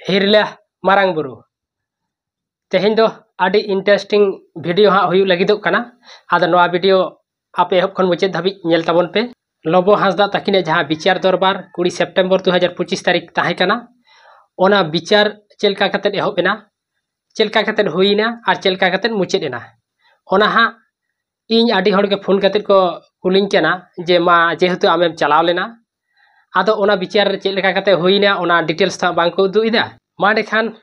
हिरला मारांग बुरु तेहें दो आदि interesting video हाँ हुई लगी दो कना आदा नवा वीडियो आपे एहब खन मुचाद धाबी नेल ताबन पे लबो हांसदा ताकिने जहाँ विचार दरबार 20 सेप्टेम्बर 2025 तारीख ताहे कना ओना विचार चेलका कतेद एहब एना चेलका कतेद हुईना और चेलका कतेद मुचाद एना ओना हाँ इन आदि हड़ के फोन कतेद को कुलिंग केना जे मा जेहेतु आमेम चलाव लेना आदो ओना विचार चेलका कते हुईना ओना डिटेल्स था बांको उदु इदा माडे खान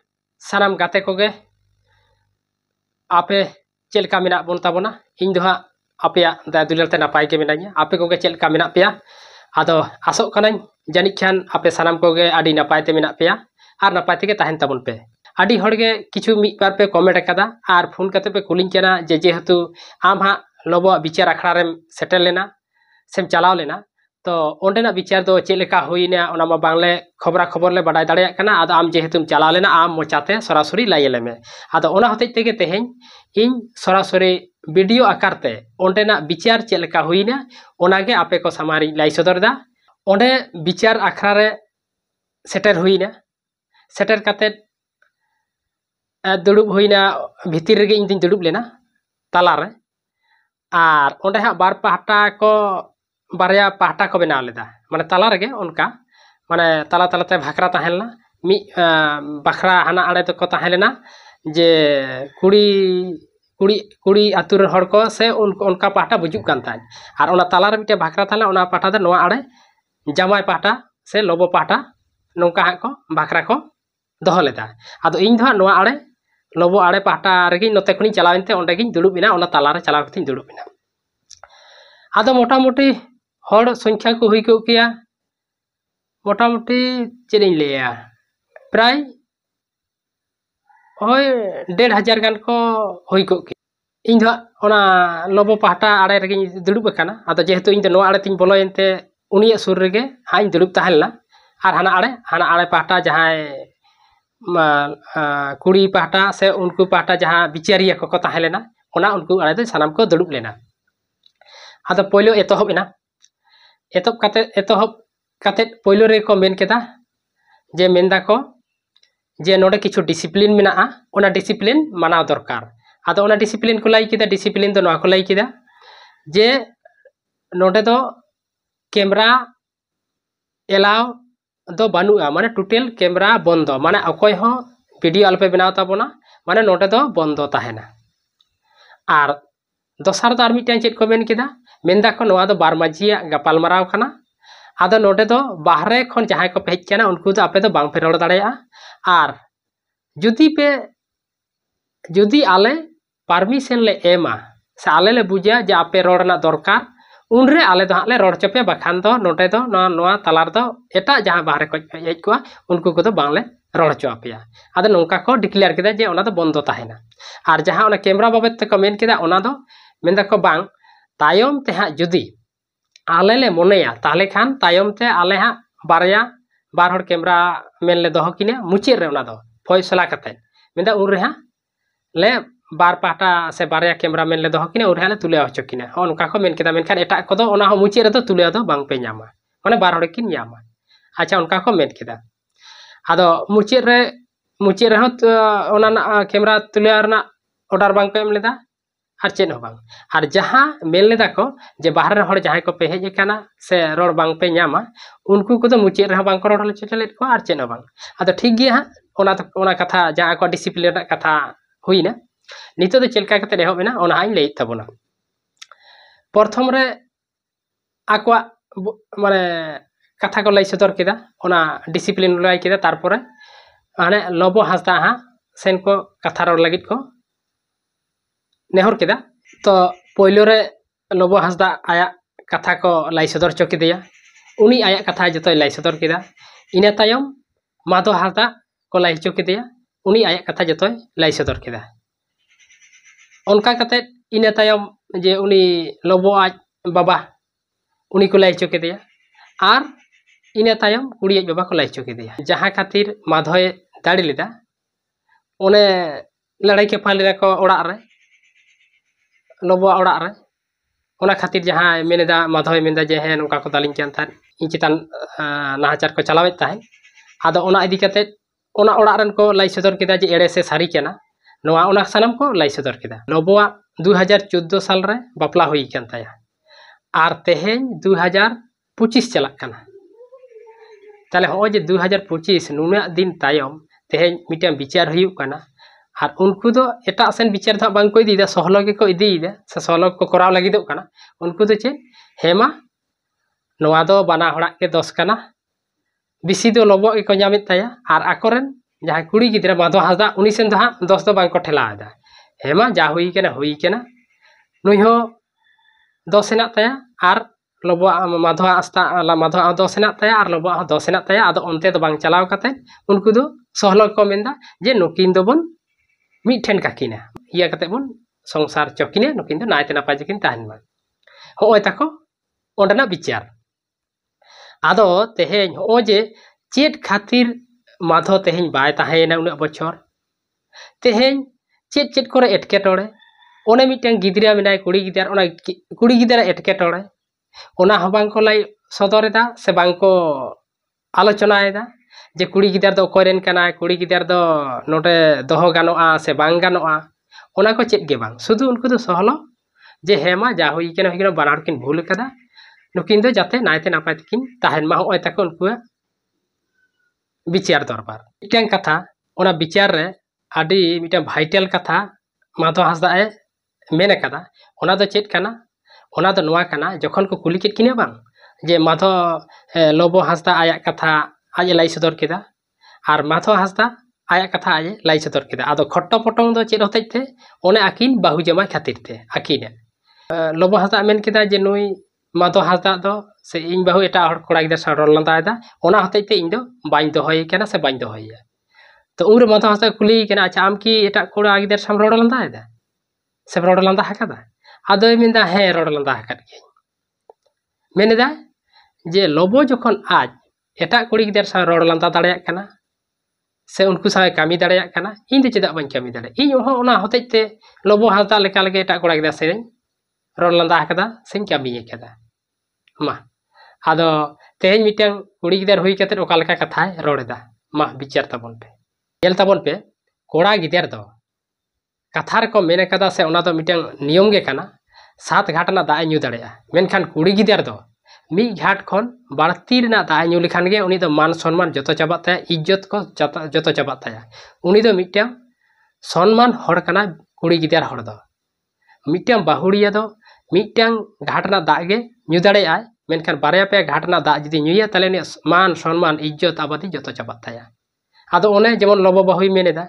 सानाम गाते कोगे आपे चेलका मेना बोन ताबोना इन दो हाँ आपे दा दुलाते नापाय के मेनाኛ आपे कोगे चेलका मेना पेया आदो आसो कनाñ जानिक खान आपे सानाम कोगे आदि नापाय ते मेना पेया आर नापाय तेगे ताहेन ताबोन पे आदि हड़गे किछु मिद बार पे कमेंट अकादा आर फोन कते पे कुलिंग केना जे जेहेतु आम हाँ लबो विचार आखड़ा रेम सेटल लेना सेम चलाव लेना तो ओंडेना विचार दो चेलेका हुईना ओना मा बांगले खबरा खबर ले बाडाय दाड़ेया कना आदो आम जेहेतुम चलाव लेना आम मोचाते सरासरी लाइले में आदो ओना होते तेगे तेहें इन सरासरी वीडियो आकारते ओंडेना विचार चेलेका हुईना ओनागे आपे को सामारी लाई सदरदा ओंडे विचार आखड़ा रे सेटर हुईना सेटर काते दुड़ुब हुईना भितिर रेगे इन दिन दुड़ुब लेना तालारे आर ओंडे हा बार पाहटा को बारया पाहटा को बनाव लेदा माने ताला रेगे उनका माने ताला तालाते भाखरा ताहेलना मी बाखरा हाना आड़े तो को ताहेलेना जे कुड़ी कुड़ी कुड़ी आतुर हड़ को से उनका पाहटा बुजुक कान तान आर ओना ताला रे मिटे भाखरा ताला ओना पाहटा दे नोआ आड़े जामाय पाहटा से लोबो पाहटा नोंका हा को भाखरा को दोहो लेदा आदो इन दो नोआ आड़े लोबो आड़े पाहटा रेगे नोते खनि चलावेनते ओंडे गिन दुड़ुब बिना ओना ताला रे चलाव कतिन दुड़ुब बिना आदो मोटामुटी हड़ संख्या को हुई को किया मोटामुटी चेरिन लेया प्राय ओय 1500 गान को हुई को इन दो ओना लोबो पाहटा आड़े रेगे दुड़ुब काना आदो जेहेतु इन दो नोआ आड़े तिन बोलोयनते उनिया सुर रेगे हाइन दुड़ुब ताहेलना आर हाना आड़े पाहटा जहां कुड़ी पाहटा से उनको पाहटा जहां विचारिया को ताहेलेना ओना उनको आड़े दे सानाम को दुड़ुब लेना आदो पहलो एतहब एना एतहब काते पहलो रे को मेन केदा जे मेनदा को जे नोडे किछु डिसिप्लिन मेना ओना डिसिप्लिन मानाव दरकार आदो ओना डिसिप्लिन को लाई केदा डिसिप्लिन दो नोआ को लाई केदा जे नोडे दो कैमरा एलाव दो बानुआ माने टोटल कैमरा बंदो माने अकोय हो वीडियो अल्पे बनाव ताबोना माने नोडे दो बंदो ताहेना आर दोसार दो आर मिटान चेद को मेन केदा मेनदा को नोआ दो बार माजिया गपाल माराव कना आदो नोडे दो बाहरे खन जहां को पेज केना उनको दो आपे दो बांग पे रोड़ दाड़ेया आर जुदी आले परमिशन ले एमा से आले ले बुझा जे आपे रोड़ना दरकार उनरे आले दो हाले रोड़ चपे बखान दो नोटे दो नोआ तालार दो एटा जहां बाहरे को हेज को उनको को दो बांगले रोड़ चो आपेया आदो नोंका को डिक्लेयर केदा जे ओना दो बंदो ताहेना आर जहां ओना कैमरा बाबत ते को मेन केदा ओना दो मेनदा को बांग तायम ते हा जुदी आले ले मोनेया ताहले खान तायम ते आले हा बारया बार हड़ कैमरा मेन ले दोहो किने मुचे रे ओना दो फैसला कते मेनदा उन रे हा ले बार पाहटा से बारया कैमरा मेन ले दोहो किने उन रे ले तुले हचो किने ओनका को मेन केदा मेनखान एटा को दो ओना हो मुचे रे दो तुले दो बांग पे न्यामा माने बार हड़ किन न्यामा अच्छा उनका को मेन केदा आदो मुचे रे हो ओना कैमरा तुले रना ऑर्डर बांग पे एम लेदा आर चेन हो बांग आर जहां मेन लेदा को जे बाहर रे हड़ जहां को पे हेज काना से रोड बांग पे न्यामा उनको को दो मुचे रे बांग को रोड ले चलेट को आर चेन हो बांग आदो ठीक गया ओना कथा जहां को डिसिप्लिन कथा हुईना नितो दो चेलका कते एहब एना ओना हाई लई ताबोना प्रथम रे आकवा माने कथा को लाई सदर केदा ओना डिसिप्लिन लाई केदा तारपरे माने लबो हासदा हा सेन को कथा रोड लगित को नेहर केदा तो पहलो रे लबो हासदा आया कथा को लाई सदर चो केदिया उनी आया कथा जतो लाई सदर केदा इना तायम माधो हासदा को लाई चो केदिया उनी आया कथा जतो लाई सदर केदा उनका कते इना तायम जे उनी लबो आज बाबा उनी को लाई चो केदिया आर इना तायम कुड़ी आज बाबा को लाई चो केदिया जहां खातिर माधोय दाड़ी लेदा ओने लड़ाई के फाले को ओड़ा रे लबो ओड़ा रे ओना खातिर जहां मेनेदा माधोय मेनदा जे हे नोका को दालिन कान थान इन चितान नाहाचार को चलावेत ताहे आदो ओना इदी कते ओना ओड़ा रन को लाई सदर केदा जे एड़े से सारी केना नोआ ओना सानाम को लाई सदर केदा लोबोआ 2014 साल रे बापला हुई कान ताया आर तेहेन 2025 चलाक काना ताले हो जे 2025 नुना दिन तायम तेहेन मिटन विचार हुयुक काना आर उनको दो एटा सेन विचार दा बांग को इदीदा सहलो के को इदीदा से सहलो को कराव लागिदो काना उनको दो चे हेमा नोआ दो बाना हड़ा के दोस काना बिसी दो लोबो को नामित ताया आर आकोरेन जहां कुड़ी गिद्रा माधव हासदा उनी सेन दो हां दोस दो बांग को ठेलादा हेमा जा हुई केना नुई हो दोस हेना ताया आर लोबो माधव आस्ता माधव दोस हेना ताया आर लोबो दोस हेना ताया आदो ओनते दो बांग चलाव काते उनको दो सहलो को मेंदा जे नुकिन दो बन मिठेन काकिना इया काते बन संसार चकिने नुकिन दो नायते नापाय जकिन ताहन मा होय ताको ओंडना विचार आदो तेहेन हो जे चेट खातिर माधव तेहेन बाय ताहेना उना बछर तेहेन चेट चेट करे एटकेटोड़े ओने मिटन गिद्रिया मेनाय कुड़ी गिद्रा एटकेटोड़े ओना हो बांग को लाई सदरेदा से बांग को आलोचनायदा जे कुड़ी गिद्रा दो कोरेन काना कुड़ी गिद्रा दो नोटे दोहो गानोआ से बांग गानोआ ओना को चेट गे बांग शुधु उनको दो सहलो जे हेमा जा हुई केना बानार किन भूल कदा नुकिन दो जाते नायते नापाय तकिन ताहेन मा होय ताको उनको विचार दरबार मिटन कथा ओना विचार रे आडी मिटन भाइटल कथा माधव हासदा ए मेने कदा ओना दो चेट काना ओना दो नोआ काना जखन को कुली केट किने बांग जे माधव लोबो हासदा आया कथा आज लाई सदर केदा आर माधव हासदा आया कथा आज लाई सदर केदा आदो खट्टो पटोंग दो चेट होते थे ओने आकिन बाहु जमा खातिर थे आकिने लोबो हासदा मेन केदा जे नुई माधव हासदा दो से इन बाहु एटा हर कोड़ा गिदर सा रोल लंदायदा ओना होते थे इन दो बाइन दो होय केना से बाइन दो होय तो उर माधव हासदा कुली केना अच्छा आम की एटा कोड़ा गिदर साम रोल लंदायदा से रोल लंदा हकादा आदो मेंदा हे रोल लंदा हकाद गे मेनेदा जे लोबो जखन आज एटा कुड़ी गिदर सा रोल लंदा दाड़िया काना से उनको साय कामी दाड़िया काना इन दे चेदा बाñ कामी दाड़े इन हो ओना होते थे लोबो हासदा लेका लगे एटा कोड़ा गिदर से रोल लंदा हकादा सेन कामी केदा मा आदो तेहेन मिटन कुड़ी गिदर हुई कते ओका लेका कथा रोड़ेदा मा विचार ताबन पे येल ताबन पे कोड़ा गिदर दो कथा रे को मेने कदा से ओना दो मिटन नियम गे काना 7 घाट ना दा न्यू दाड़ेया मेनखान कुड़ी गिदर दो मी घाट खन बाड़ती ना दा न्यू लेखान गे उनी दो मान सम्मान जतो चाबा ताया इज्जत को जतो चाबा ताया उनी दो मिटन सम्मान हड़ काना कुड़ी गिदर हड़ दो मिटन बाहुड़िया दो मिटन घाट ना दा गे न्यू दाड़ेया मेनखान बारया पे घाट ना दा जदि न्यूया ताले ने मान सम्मान इज्जत आबादी जतो चाबा ताया आदो ओने जेमन लोबो बाहुई मेनेदा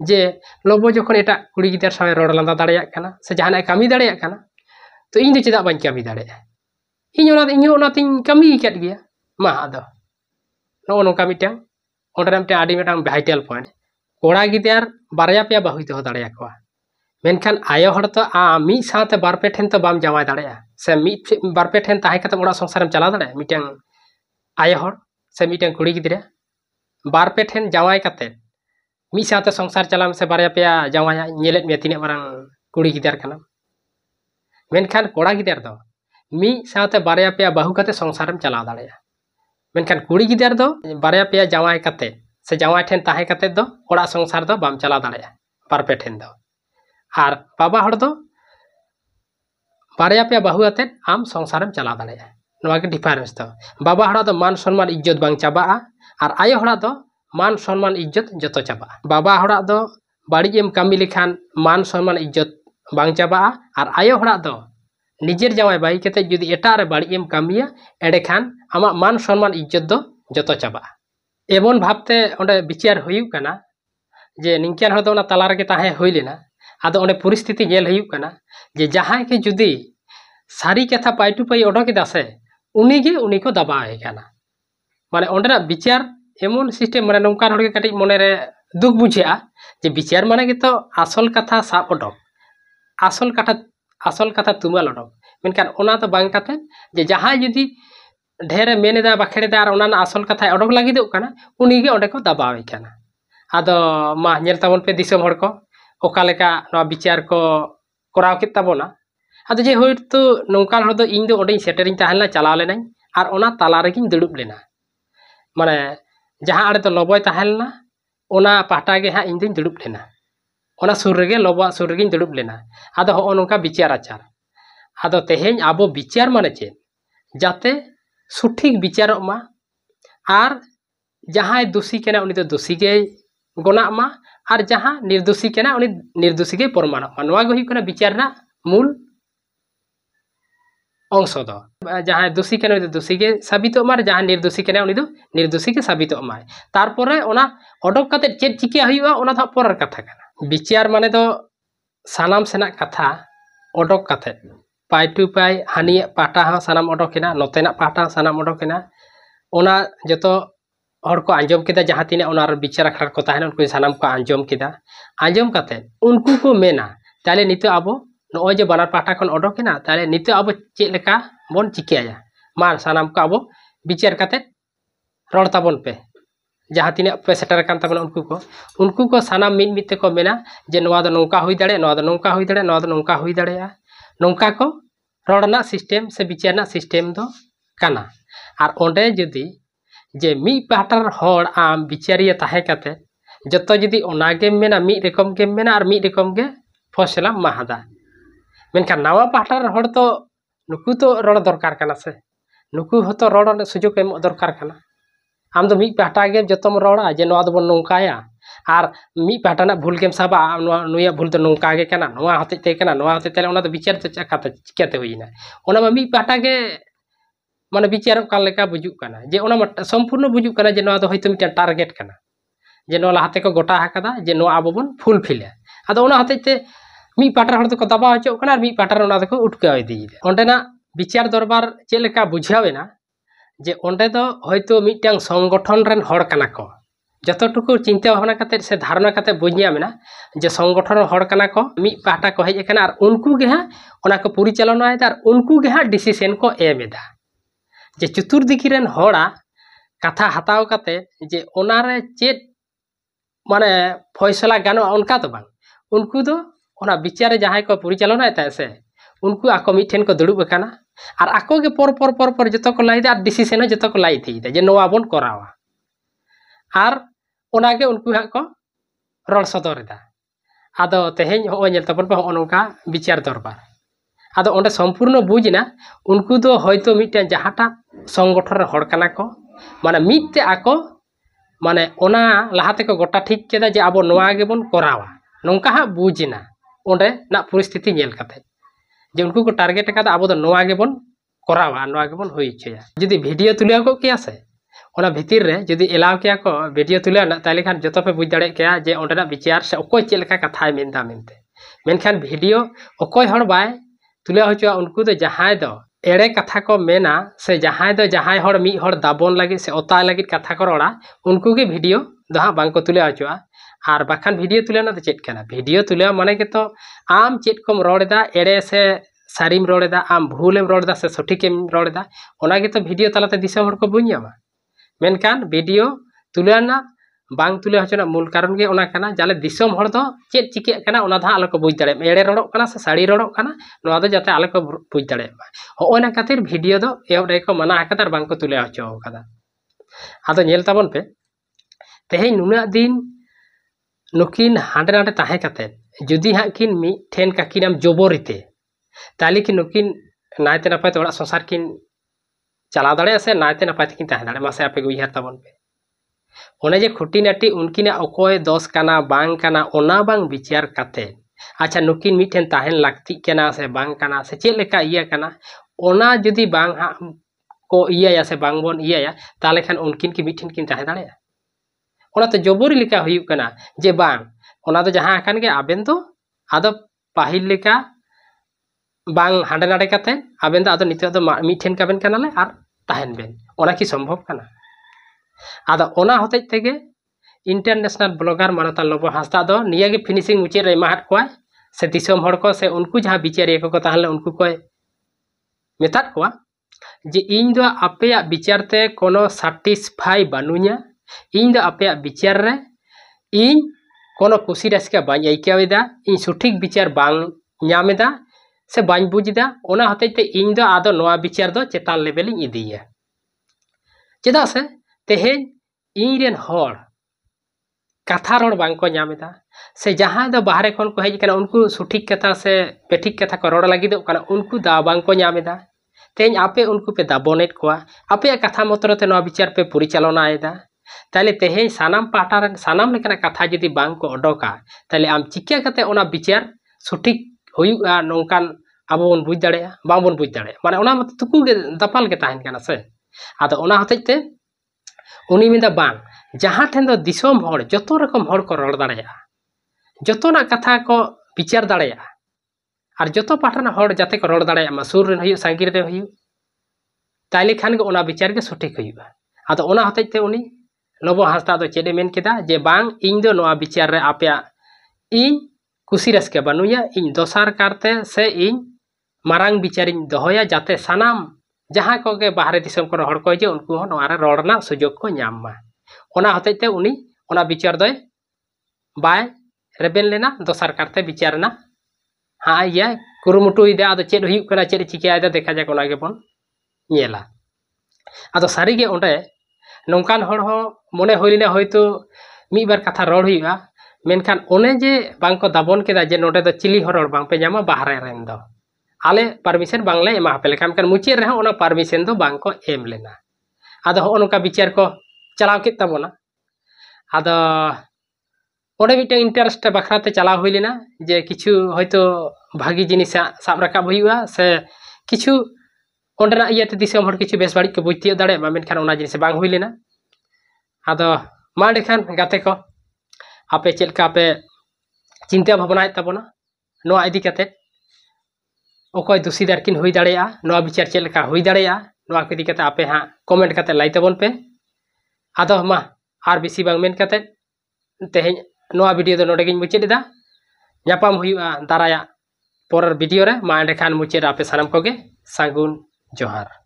जे लोबो जखन एटा कुड़ी गिदर सावे रोड लंदा दाड़ेया काना से जहाना कामी दाड़ेया काना तो इन दे चेदा बाñ कामी दाड़ेया इन ओना तिन कामी केट गया मा आदो नो नोका मिटन ओंडरे मिटन आडी मिटन भाइटल पॉइंट कोड़ा गिदर बारया पे बाहुई दो दाड़ेया को मेनखान आयो हड़ तो आ मी साथे बार पे ठेन तो बाम जावाय दाड़ेया से मी बार पे ठेन ताहे कते ओड़ा संसारम चला दाड़े मिटन आयो हड़ से मिटन कुड़ी गिदरा बार पे ठेन जावाय कते मी साथे संसार चलाम से बारया पे जावाय नेलेत मे तिने मारंग कुड़ी गिदर काना मेनखान कोड़ा गिदर दो मी साथे बारया पे बाहु कते संसारम चला दाड़ेया मेनखान कुड़ी गिदर दो बारया पे जावाय कते से जावाय ठेन ताहे कते दो ओड़ा संसार दो बाम चला दाड़ेया बार पे ठेन दो आर बाबा हड़ दो बारया पे बाहु आते आम संसारम चला दाड़ेया नोआ के डिफरेंस दो बाबा हड़ा दो मान सम्मान इज्जत बांग चाबा आर आयो हड़ा दो मान सम्मान इज्जत जतो चाबा बाबा हड़ा दो बाड़ी एम कामी लेखान मान सम्मान इज्जत बांग चाबा आर आयो हड़ा दो निजेर जावाय बाई केते जुदी एटा रे बाड़ी एम कामिया एडे खान आमा मान सम्मान इज्जत दो जतो चाबा एमन भाबते ओंडे विचार हुयु काना जे निंकेन हड़ दो ना तला रे ताहे हुई लेना आदो ओंडे परिस्थिति नेल हुयु काना जे जहां के जुदी सारी कथा पाइटू पाई ओडोकेदा से उनी को दबाए काना माने ओंडेना विचार एमन सिस्टेम माने नौका हड़ के कटी मने रे दुख बुझेआ जे विचार माने गे तो आसल कथा साब ओडोक आसल कथा तुमाल ओडोक मेनखान ओना तो बांग काते जे जहां जुदी ढेर मेनेदा बाखेड़ेदा आर ओना आसल कथा ओडोक लागिदोक काना उनी गे ओंडे को दबावे काना आदो मा नेल ताबन पे दिसम हड़ को ओका लेका नोआ विचार को कराव के ताबोना आदो जे होयतो नौका हड़ दो इन दो ओंडे सेटरिंग ताहेला चलाव लेनाई आर ओना ताला रेगिन दुड़ुब लेना माने जहां आड़े तो लोबोय ताहेलना ओना पाटा गे हाँ इन दिन दुड़ुब लेना ओना सुर रेगे लोबा सुर रेगे दुड़ुब लेना आदो हो नोंका विचार आचार आदो तेहेñ आबो विचार माने चे जाते सठिक विचारों मा आर जहां दोषी केना उनी दो दोषी गे गना मा आर जहां निर्दोषी केना उनी निर्दोषी गे प्रमाण मा नोआ गे हुई कना विचार ना मूल अंश दो जहां दोषी केना उनी दो दोषी गे साबित मा जहां निर्दोषी केना उनी दो निर्दोषी गे साबित मा तारपरे ओना ओडक काते चेक चिके हुईवा ओना दा परर कथा कना विचार माने दो सानाम सेना कथा ओडक काते पाई टू पाई हानि पाटा हाँ सानाम ओडोकेना नोतेना पाटा सानाम ओडोकेना ओना जतो हर को आंजम केदा जहां तिने ओनार विचार अखड़ा को ताहेना उनको सानाम को आंजम केदा आंजम काते उनको को मेना ताले नितो आबो नोय जे बानार पाटा खन ओडोकेना ताले नितो आबो चेक लेका बोन चिकेया मार सानाम को आबो विचार काते रोड ताबन पे जहां तिने पे सेटर कान ताबन उनको को सानाम मिट मिट ते को मेना जे नोआ दो नोंका हुई दाड़े नोआ दो नोंका हुई दाड़े नोआ दो नोंका हुई दाड़ेया नोंका को रोडना सिस्टम से विचारना सिस्टम दो काना आर ओंडे जदी जे मी पाटार होड़ आम विचारिया ताहे काते जतो जदी ओनागे मेना मी रकम के मेना आर मी रकम के फैसला माहादा मेनखान नावा पाटार होड़ तो नुकु तो रोड दरकार काना से नुकु हतो रोड सुजोग एम दरकार काना आम दो मी पाटा गे जतम रोड़ा जे नोआ दबन नोंकाया आर मी पाटा ना भूल गेम साबा नुया भूल तो नोंका गे काना नोआ हते ते काना नोआ हते ते ओना दो विचार तो चकाते चिकाते हुईना ओना मा मी पाटा गे माने विचार का लेका बुजुक काना जे ओना संपूर्ण बुजुक काना जे नोआ दो होयतो मिटा टारगेट काना जे नोआ लाहाते को गोटा हाकादा जे नोआ आबो बन फुलफिल आदो ओना हते ते मी पाटार हड़ तो दबा हचो काना मी पाटार ओना दो उठका इदीदा ओंडेना विचार दरबार चे लेका बुझावेना जे ओंडे दो होयतो मिटांग संगठन रेन हड़ काना को जतटुकु चिंता भावना काते से धारणा काते बुझिया मेना जे संगठन हड़ काना को मी पाटा को हेज काना आर उनको गे हा ओना को परिचालना आर उनको गे हा डिसीजन को एमेदा जे चतुर्दिकी रेन हड़ा कथा हताव काते जे ओनारे चेत माने फैसला गानो उनका तो बांग उनको दो ओना विचार जहां को परिचालना आता से उनको आको मिठेन को दुड़ुब काना आर आको गे पर जतो को लाइदा आर डिसीजन जतो को लाई थीदा जे नोआ बोन करावा आर ओनागे उनको हा को रोड सदरदा आदो तेहेñ हो नेल तबन पे ओनका विचार दरबार आदो ओंडे संपूर्ण बुझना उनको दो होयतो मिटे जहाटा संगठन रे हड़ काना को माने मिटते आको माने ओना लाहाते को गोटा ठीक केदा जे आबो नोआ गेबन करावा नोंका हा बुझना ओंडे ना परिस्थिति नेल काते जे उनको को टारगेट कादा आबो दो नोआ गेबन करावा नोआ गेबन होई छया जदी वीडियो तुलिया को किया से ओना भितिर रे जदी एलाव किया को वीडियो तुलिया ना ताले खान जतो पे बुझ दाड़े किया जे ओंडेना विचार से ओकोय चे लेका कथा मेनदा मेनते मेनखान वीडियो ओकोय हड़ बाय तुलिया होचवा उनको दो जहां दो एड़े कथा को मेना से जहां दो जहां हड़ मी हड़ दाबन लगी से ओता लगी कथा को रोड़ा उनको के वीडियो दो हां बांग को तुलिया होचवा आर बाखान वीडियो तुलिया ना तो चेक काना वीडियो तुलिया माने के तो आम चेक कोम रोड़दा एड़े से सारीम रोड़दा आम भूलेम रोड़दा से सठिकेम रोड़दा ओना के तो वीडियो तालाते दिसम हड़ को बुझामा मेनखान वीडियो तुलिया ना बांग तुलिया होचना मूल कारण के ओना काना जाले दिसम हड़ दो चेक चिके काना ओना धा आलो को बुझ दाड़े एड़े रोड़ो काना से साड़ी रोड़ो काना नोआ दो जाते आलो को बुझ दाड़े हो ओना खातिर वीडियो दो एव रे को मना आकादार बांग को तुलिया होचो कादा आदो नेल ताबन पे तेहेñ नुना दिन नुकिन हांडे नाडे ताहे काते जुदी हा किन मी ठेन काकिनाम जोबोरिते ताली कि नुकिन नायते नापायते ओड़ा संसार किन चला दाड़े से नायते नापायते किन ताहे दाड़े मासे आपे उइहार ताबन पे ओने जे खुटीनाटी उनकिना अकोय दोष काना बांग काना ओना बांग विचार काते अच्छा नुकिन मिठेन ताहेन लागती काना से बांग काना से चे लेका इया काना ओना जुदी बांग हा को इया या से बांग बोन इया या ताले खान उनकिन की मिठेन किन ताहे दाड़े ओना तो जोबोरी लेका हुयुक काना जे बांग ओना तो जहां कान के आबेन तो आदो पाहिल लेका बांग हांडे नाडे काते आबेन तो आदो नितो तो मिठेन काबेन कानाले आर ताहेन बेन ओना की संभव काना आदो ओना होते तेगे इंटरनेशनल ब्लॉगर मानता लोबो हासदा दो निया के फिनिशिंग मुचे रे माहट कोय से दिसम हड़ को से उनको जहां विचारिया को ताहले उनको कोय मेथात कोआ जे इन दो आपेया विचारते कोनो सैटिस्फाई बानु냐 इन दो आपेया विचार रे इन कोनो कुसी रसिका बाñ आइकावेदा इन सठिक विचार बांग ᱧᱟᱢᱮदा से बाñ बुझदा ओना हतेते इन दो आदो नोआ विचार दो चेतान लेवल इन इदिया चेदा से तेहेñ इन रेन हड़ कथा रोड बांको नामेदा से जहां दो बाहरे खन को हेज कना उनको सठिक कथा से बेठिक कथा को रोड लगी दो कना उनको दा बांको नामेदा तेज आपे उनको पे दाबोनेट कोआ आपे कथा मतरते नो विचार पे परिचालना एदा ताले तेहें सानाम पाटार सानाम लेकना कथा जदि बांग को ओडोका ताले आम चिका कते ओना विचार सठिक हुयुआ नोंकान आबो बन बुझ दाड़े बांबन बुझ दाड़े माने ओना मत तुकु गे दपाल के ताहेन कना से आदो ओना हतेते उनी मिदा बांग जहां ठेन दो दिसोम हड़ जतो रकम हड़ को रोड दाड़े जतोना कथा को विचार दाड़े और जतो पाठाना हड़ जाते को रोड दाड़े सुर रेन हुयु सांगिर रे हुयु ताइले खान के ओना विचार के सठिक हुयुआ आदो ओना हतेते उनी लोबो हांसदा दो चेडे मेन केदा जे बांग इन दो नोआ विचार रे आपया इन कुसी रसके बनुया इन दोसार कारते से इन मारांग विचारिन दोहोया जाते सानाम जहां को के बाहरे दिसम को हड़ को जे उनको हो नोआ रे रोडना सुजोग को नाम मा ओना हतेते उनी ओना विचार दोय बाय रेबेन लेना दोसार कारते विचार ना हाँ या कुरुमुटु इदा आदो चेड हुयु कना चेड चिकायदा देखा जाक ओना गे बन नेला आदो सारी गे ओंडे नौकान हड़ हो मने होइलिना होयतो मी बार कथा रोड हुयुआ मेनखान ओने जे बांग को दाबोन केदा जे नोडे दो चिली हरड़ बांग पे जामा बाहरे रेन दो आले परमिशन बांगले एमा पे लेखान kan मुचे रहे ओना परमिशन दो बांग को एम लेना आदो हो नोका विचार को चलाव के तबोना आदो ओडे मिटे इंटरेस्ट बखराते चलाव हुइलिना जे किछु होयतो भागी जिनिस साब राकाब हुयुआ से किछु ओंडना इयाते दिसम हड़ किछु बेस बाड़ी को बुझतियो दाड़े मा मेनखान ओना जिनिस बांग हुइलिना आदो मा देखान गाते को आपे चेलका पे चिंता भावना तबोना नोआ इदी कते ओकोय दुसीदार किन हुई दाड़ेया नोआ विचार चेलका हुई दाड़ेया नोआ को इदी कते आपे हां कमेंट कते लाई तबोन पे आदो मा आर बेसी बांग मेन कते तेहें नोआ वीडियो दो नोडे गिन मुचेदा ᱧᱟᱯᱟᱢ हुयुआ दाराया पोरर वीडियो रे मा एंडे खान मुचेद आपे सानाम कोगे सागुन जोहार।